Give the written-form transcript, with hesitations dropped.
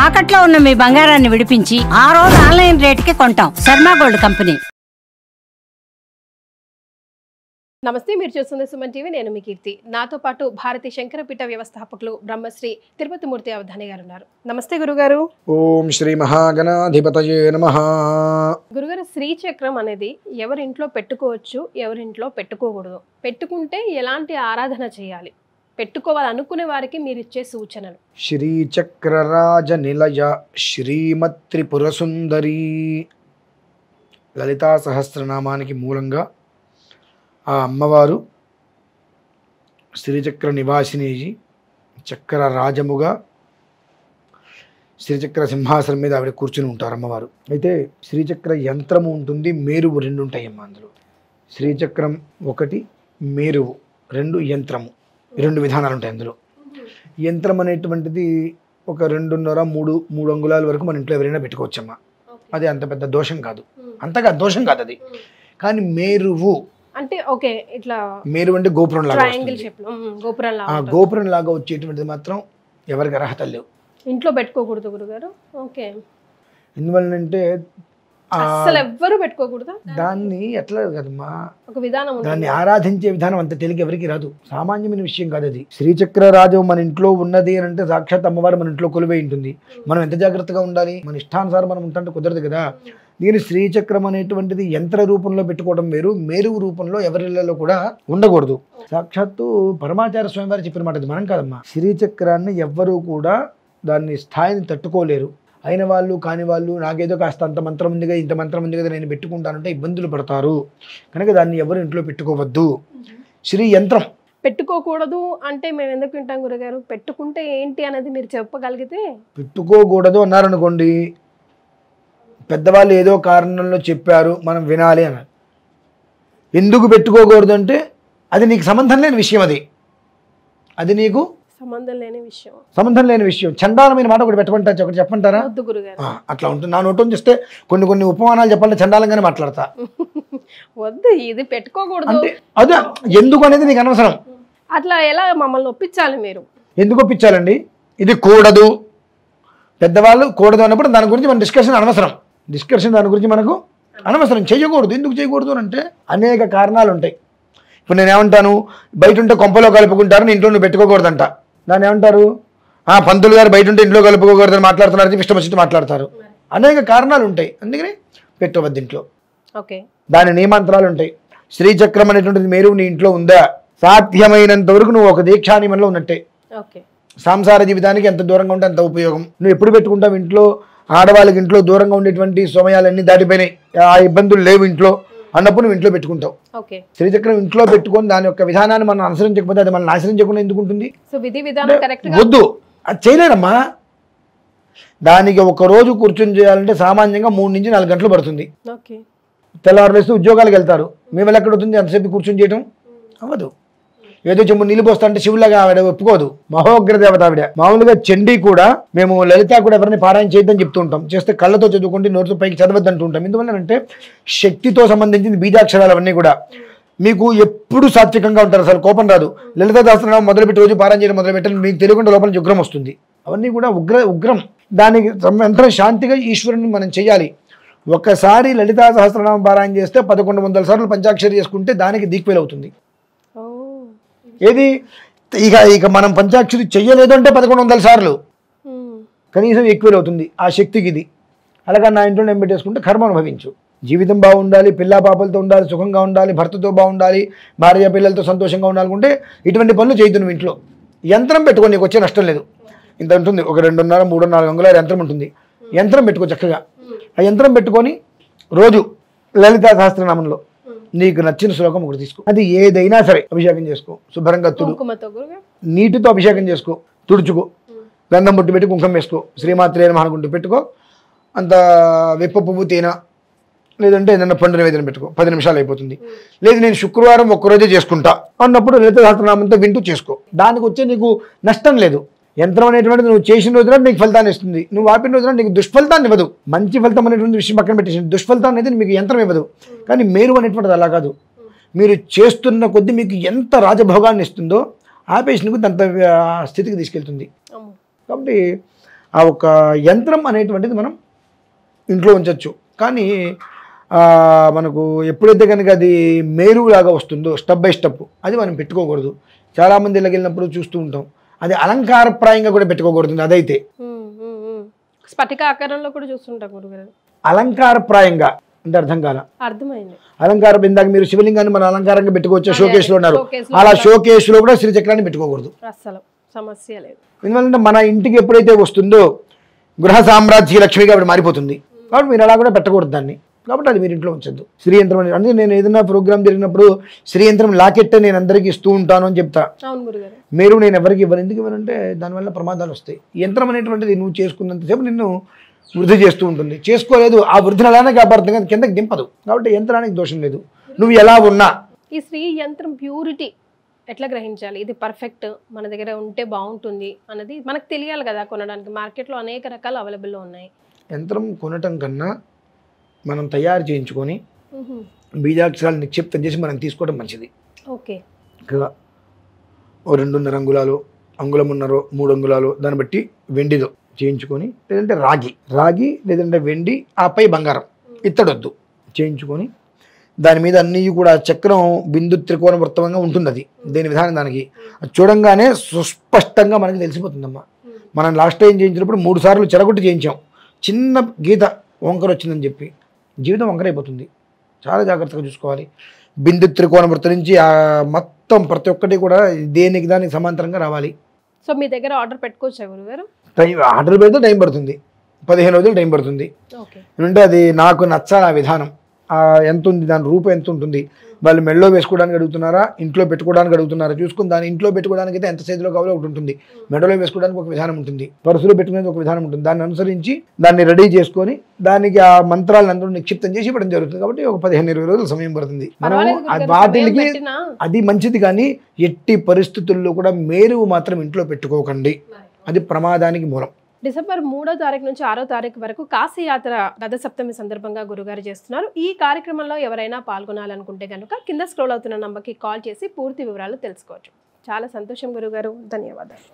తాకట్లో ఉన్న మీ బంగారాన్ని విడిపించి ఆ రోజు ఆన్లైన్ రేటుకి కొంటాం. Sharma gold company. నమస్తే, మీరు చూస్తున్న సుమన్ టీవీ. నేను మీ కీర్తి. నాతో పాటు భారతీ శంకరపీఠ వ్యవస్థాపకులు బ్రహ్మశ్రీ తిరుపతి మూర్తి అవధాని గారు ఉన్నారు. నమస్తే గురుగారు. ఓం శ్రీ మహాగణాధిపతయే నమః. గురుగారు, శ్రీచక్రం అనేది ఎవరింట్లో పెట్టుకోవచ్చు, ఎవరింట్లో పెట్టుకోకూడదు, పెట్టుకుంటే ఎలాంటి ఆరాధన చేయాలి, పెట్టుకోవాలనుకునే వారికి మీరు ఇచ్చే సూచనలు? శ్రీచక్రరాజ నిలయ శ్రీమత్రిపుర సుందరి లలితా సహస్రనామానికి మూలంగా ఆ అమ్మవారు శ్రీచక్ర నివాసిని, చక్ర రాజముగా శ్రీచక్ర సింహాసనం మీద ఆవిడ కూర్చుని ఉంటారు అమ్మవారు. అయితే శ్రీచక్ర యంత్రము ఉంటుంది, మేరువు రెండు ఉంటాయమ్మ. అందులో శ్రీచక్రం ఒకటి, మేరువు రెండు, యంత్రము రెండు విధానాలు ఉంటాయి అందులో. యంత్రం అనేటువంటిది ఒక 2.5-3 అంగుళాల వరకు మన ఇంట్లో ఎవరైనా పెట్టుకోవచ్చమ్మా. అది అంత పెద్ద దోషం కాదు, అంతగా దోషం కాదు అది. కానీ మేరువు అంటే ఓకే, ఇట్లా మేరువు అంటే గోపురం లాగా, గోపురం లాగా వచ్చేటువంటిది మాత్రం ఎవరికి అర్హత లేవు, ఇంట్లో పెట్టుకోకూడదు గురుగారు. ఓకే, ఎందువల్లంటే అసలు ఎవ్వరు పెట్టుకోకూడదు. దాన్ని ఎట్లా కదమ్మా, ఒక విధానం, దాన్ని ఆరాధించే విధానం అంత తేలిక ఎవరికి రాదు, సామాన్యమైన విషయం కాదు అది. శ్రీచక్ర రాజు మన ఇంట్లో ఉన్నది అని అంటే సాక్షాత్ అమ్మవారు మన ఇంట్లో కొలువై ఉంటుంది. మనం ఎంత జాగ్రత్తగా ఉండాలి, మన ఇష్టానుసారం మనం ఉంటుంటే కుదరదు కదా. దీని శ్రీచక్రం అనేటువంటిది యంత్ర రూపంలో పెట్టుకోవడం వేరు, మేరువు రూపంలో ఎవరిళ్లలో కూడా ఉండకూడదు. సాక్షాత్తు పరమాచార్య స్వామి వారు చెప్పిన మాట, మనం కాదమ్మా. శ్రీచక్రాన్ని ఎవ్వరూ కూడా దాన్ని స్థాయిని తట్టుకోలేరు. అయిన వాళ్ళు కాని వాళ్ళు నాకేదో కాస్త అంత మంత్రం ఉంది కదా, ఇంత మంత్రం ఉంది కదా, నేను పెట్టుకుంటానంటే ఇబ్బందులు పడతారు. కనుక దాన్ని ఎవరు ఇంట్లో పెట్టుకోవద్దు. శ్రీ యంత్రం పెట్టుకోకూడదు అంటే మేము ఎందుకు వింటాం గురుగారు? పెట్టుకుంటే ఏంటి అనేది మీరు చెప్పగలిగితే. పెట్టుకోకూడదు అన్నారనుకోండి, పెద్దవాళ్ళు ఏదో కారణంలో చెప్పారు, మనం వినాలి అన్నారు. ఎందుకు పెట్టుకోకూడదు అంటే అది నీకు సంబంధం లేని విషయం, అది నీకు సంబంధం లేని విషయం. చండాలమైన మాట ఒకటి పెట్టమంటారు, ఒకటి చెప్పంటారా? అట్లా ఉంటుంది. నా నోటం చేస్తే కొన్ని ఉపమానాలు చెప్పాలంటే చండాలంగానే మాట్లాడతా. వద్దు, ఇది పెట్టుకోకూడదు అంటే అదే ఎందుకు అనేది నీకు అనవసరం. అట్లా ఎలా మమ్మల్ని ఒప్పించాలి మీరు? ఎందుకు ఒప్పించాలండి? ఇది కూడదు, పెద్దవాళ్ళు కూడదు అన్నప్పుడు దాని గురించి మన డిస్కషన్ దాని గురించి మనకు అనవసరం. చేయకూడదు. ఎందుకు చేయకూడదు అంటే అనేక కారణాలు ఉంటాయి. ఇప్పుడు నేను ఏమంటాను, బయట ఉంటే కొంపలో కలుపుకుంటారు, ఇంట్లో నువ్వు పెట్టుకోకూడదంట. దాన్ని ఏమంటారు, పంతులు గారు బయట ఉంటే ఇంట్లో కలుపుకోకూడదని మాట్లాడుతున్నారు, ఇష్టం వచ్చినట్టు మాట్లాడతారు. అనేక కారణాలు ఉంటాయి, అందుకని పెట్టవద్దు ఇంట్లో. ఓకే, దాని నియమంత్రాలు ఉంటాయి. శ్రీచక్రం అనేటువంటిది మేరువు నీ ఇంట్లో ఉందా, సాధ్యమైనంత వరకు నువ్వు ఒక దీక్షా నియమంలో ఉన్నట్టే. సంసార జీవితానికి ఎంత దూరంగా ఉంటే అంత ఉపయోగం. నువ్వు ఎప్పుడు పెట్టుకుంటావు ఇంట్లో? ఆడవాళ్ళకి ఇంట్లో దూరంగా ఉండేటువంటి సమయాలన్నీ దాటిపోయినాయి, ఆ ఇబ్బందులు లేవు ఇంట్లో అన్నప్పుడు నువ్వు ఇంట్లో పెట్టుకుంటావు. శ్రీచక్రం ఇంట్లో పెట్టుకొని దాని యొక్క విధానాన్ని మనం అనుసరించకపోతే అది మనం ఆచరించకుండా ఎందుకు ఉంటుంది? వద్దు, అది చేయలేనమ్మా. దానికి ఒక రోజు కూర్చొని చేయాలంటే సామాన్యంగా 3 నుంచి 4 గంటలు పడుతుంది. తెల్లవారు లేస్తే ఉద్యోగాలకు వెళ్తారు, మేము ఎక్కడ అవుతుంది అంతసేపు కూర్చొని చేయటం అవ్వదు. ఏదో చెమ్ము నీళ్ళు పోస్తా అంటే శివులాగా ఆవిడ ఒప్పుకోదు, మహోగ్ర దేవత ఆవిడ. మామూలుగా చండీ కూడా, మేము లలిత కూడా ఎవరిని పారాయణ చేయొద్దని చెప్తూ ఉంటాం. చేస్తే కళ్ళతో చదువుకుంటే నోటితో పైకి చదవద్దు అంటూ ఉంటాం. ఎందువల్లంటే శక్తితో సంబంధించిన బీజాక్షరాలు అవన్నీ కూడా మీకు ఎప్పుడు సాత్వికంగా ఉంటారు, అసలు కోపం రాదు. లలిత సహస్రనామం మొదలుపెట్టి రోజు పారాయణ చేయడం మొదలుపెట్టండి, మీకు తెలియకుండా లోపల ఉగ్రం వస్తుంది. అవన్నీ కూడా ఉగ్రం. దానికి ఎంత శాంతిగా ఈశ్వరుని మనం చేయాలి. ఒకసారి లలితా సహస్రనామం పారాయణ చేస్తే 1100 సార్లు పంచాక్షరి చేసుకుంటే దానికి దీక్వేల్ అవుతుంది. ఏది ఇక మనం పంచాక్షరి చెయ్యలేదు అంటే 1100 సార్లు కనీసం ఈక్వల్ అవుతుంది ఆ శక్తికి ఇది. అలాగా నా ఇంట్లో నేను పెట్టేసుకుంటే కర్మ అనుభవించు. జీవితం బాగుండాలి, పిల్ల పాపలతో ఉండాలి, సుఖంగా ఉండాలి, భర్తతో బాగుండాలి, భార్య పిల్లలతో సంతోషంగా ఉండాలనుకుంటే ఇటువంటి పనులు చేయొద్దు నువ్వు ఇంట్లో. యంత్రం పెట్టుకో, నీకు వచ్చే నష్టం లేదు. ఇంత ఉంటుంది, ఒక 2.5-3.4 అంగుళాల యంత్రం ఉంటుంది. యంత్రం పెట్టుకో చక్కగా. ఆ యంత్రం పెట్టుకొని రోజు లలితా సహస్రనామంలో నీకు నచ్చిన శ్లోకం ఒకటి తీసుకో, అది ఏదైనా సరే అభిషేకం చేసుకో, శుభ్రంగా నీటితో అభిషేకం చేసుకో, తుడుచుకో, గంధం బొట్టు పెట్టి కుంకుమ వేసుకో, శ్రీమాత్రే నమః అనుకుంటూ పెట్టుకో. అంత వెప్ప పువ్వు తేనె లేదంటే ఏదైనా పండు నివేదన పెట్టుకో, 10 నిమిషాలు అయిపోతుంది. లేదు నేను శుక్రవారం ఒక్కరోజే చేసుకుంటా అన్నప్పుడు లలిత సహస్రనామంతో వింటూ చేసుకో. దానికి వచ్చే నీకు నష్టం లేదు. యంత్రం అనేటువంటిది నువ్వు చేసిన రోజున నీకు ఫలితాన్ని ఇస్తుంది, నువ్వు ఆపిన రోజున నీకు దుష్ఫలితాన్ని ఇవ్వదు. మంచి ఫలితం అనేటువంటి విషయం పక్కన పెట్టేసి దుష్ఫలితాన్ని అనేది మీకు యంత్రం ఇవ్వదు. కానీ మేరు అనేటువంటిది అలా కాదు. మీరు చేస్తున్న కొద్దీ మీకు ఎంత రాజభోగాన్ని ఇస్తుందో ఆపేసి నీకు అంత స్థితికి తీసుకెళ్తుంది. కాబట్టి ఆ ఒక యంత్రం అనేటువంటిది మనం ఇంట్లో ఉంచవచ్చు. కానీ మనకు ఎప్పుడైతే కనుక అది మేరులాగా వస్తుందో స్టెప్ బై స్టెప్ అది మనం పెట్టుకోకూడదు. చాలామంది ఇళ్ళకి వెళ్ళినప్పుడు చూస్తూ ఉంటాం, అది అలంకారప్రాయంగా కూడా పెట్టుకోకూడదు. అదైతే స్ఫటిక ఆకారంలో కూడా చూస్తుంటాం గురుగారు. అలంకారప్రాయంగా అంటే అర్థం కాల. అర్థమైంది. అలంకారం ఇందాక మీరు శివలింగాన్ని మన అలంకారంగా పెట్టుకోవచ్చు, షోకేస్లో ఉన్నారు, అలా షోకేస్లో కూడా శ్రీచక్రాన్ని పెట్టుకోకూడదు. అసలు సమస్య లేదు. ఎందుకంటే మన ఇంటికి ఎప్పుడైతే వస్తుందో గృహ సామ్రాజ్య లక్ష్మిగా అప్పుడు మారిపోతుంది. కాబట్టి మీరు అలా కూడా పెట్టకూడదు దాన్ని. కాబట్టి అది మీరు ఇంట్లో ఉంచద్దు. శ్రీ యంత్రం అనేది అంటే నేను ఏదైనా ప్రోగ్రామ్ జరిగినప్పుడు శ్రీ యంత్రం లాకెట్ నేను అందరికీ ఇస్తూ ఉంటాను అని చెప్తా. మీరు నేను ఎవరికి ఇవ్వను. ఎందుకు ఇవ్వనంటే దానివల్ల ప్రమాదాలు వస్తాయి. యంత్రం అనేటువంటిది నువ్వు చేసుకున్నంతసేపు నిన్ను వృద్ధి చేస్తూ ఉంటుంది. చేసుకోలేదు ఆ వృద్ధిని అలానే కాపాడుతుంది కానీ కిందకి దింపదు. కాబట్టి యంత్రానికి దోషం లేదు, నువ్వు ఎలా ఉన్నా. ఈ శ్రీ యంత్రం ప్యూరిటీ ఎట్లా గ్రహించాలి? ఇది పర్ఫెక్ట్ మన దగ్గర ఉంటే బాగుంటుంది అన్నది మనకు తెలియాలి కదా. కొనడానికి మార్కెట్లో అనేక రకాలు అవైలబుల్లో ఉన్నాయి. యంత్రం కొనటం కన్నా మనం తయారు చేయించుకొని బీజాక్షరాలు నిక్షిప్తం చేసి మనం తీసుకోవడం మంచిది. ఓకే, ఇంకా ఓ 2.5 అంగుళాలు, అంగుళమున్నరో 3 అంగుళాలు దాన్ని బట్టి వెండిలో చేయించుకొని, లేదంటే రాగి లేదంటే వెండి, ఆపై బంగారం, ఇత్తడొద్దు చేయించుకొని దాని మీద అన్నీ కూడా చక్రం బిందు త్రికోణ వృత్తంగా ఉంటుంది. అది దేని విధానం దానికి చూడంగానే సుస్పష్టంగా మనకి తెలిసిపోతుందమ్మా. మనం లాస్ట్ టైం చేయించినప్పుడు 3 సార్లు చెరగొట్టి చేయించాం. చిన్న గీత వంకర వచ్చిందని చెప్పి జీవితం వంకరైపోతుంది. చాలా జాగ్రత్తగా చూసుకోవాలి. బిందు త్రికోణ వృత్తం నుంచి మొత్తం ప్రతి ఒక్కటి కూడా దేనికి దానికి సమాంతరంగా రావాలి. సో మీ దగ్గర ఆర్డర్ పెట్టుకోవచ్చా గురుగారు? ఆర్డర్ పెడితే టైం పడుతుంది, 15 రోజులు టైం పడుతుంది. అంటే అది నాకు నచ్చాలి ఆ విధానం. ఎంత ఉంది, దాని రూపం ఎంత ఉంటుంది, వాళ్ళు మెడలో వేసుకోవడానికి అడుగుతున్నారా, ఇంట్లో పెట్టుకోవడానికి అడుగుతున్నారా చూసుకుని దాన్ని ఇంట్లో పెట్టుకోవడానికి అయితే ఎంత సైజులో కావాలో ఒకటి ఉంటుంది, మెడలో వేసుకోవడానికి ఒక విధానం ఉంటుంది, పర్సులో పెట్టుకునేది ఒక విధానం ఉంటుంది. దాన్ని అనుసరించి దాన్ని రెడీ చేసుకొని దానికి ఆ మంత్రాలను అందరూ నిక్షిప్తం చేసి ఇవ్వడం జరుగుతుంది. కాబట్టి ఒక 15-20 రోజులు సమయం పడుతుంది. మనం వాటికి అది మంచిది. కానీ ఎట్టి పరిస్థితుల్లో కూడా మేరువు మాత్రం ఇంట్లో పెట్టుకోకండి, అది ప్రమాదానికి మూలం. డిసెంబర్ 3వ తారీఖు నుంచి 6వ తారీఖు వరకు కాశీ యాత్ర రథసప్తమి సందర్భంగా గురుగారు చేస్తున్నారు. ఈ కార్యక్రమంలో ఎవరైనా పాల్గొనాలనుకుంటే కనుక కింద స్క్రోల్ అవుతున్న నంబర్కి కాల్ చేసి పూర్తి వివరాలు తెలుసుకోవచ్చు. చాలా సంతోషం గురుగారు, ధన్యవాదాలు.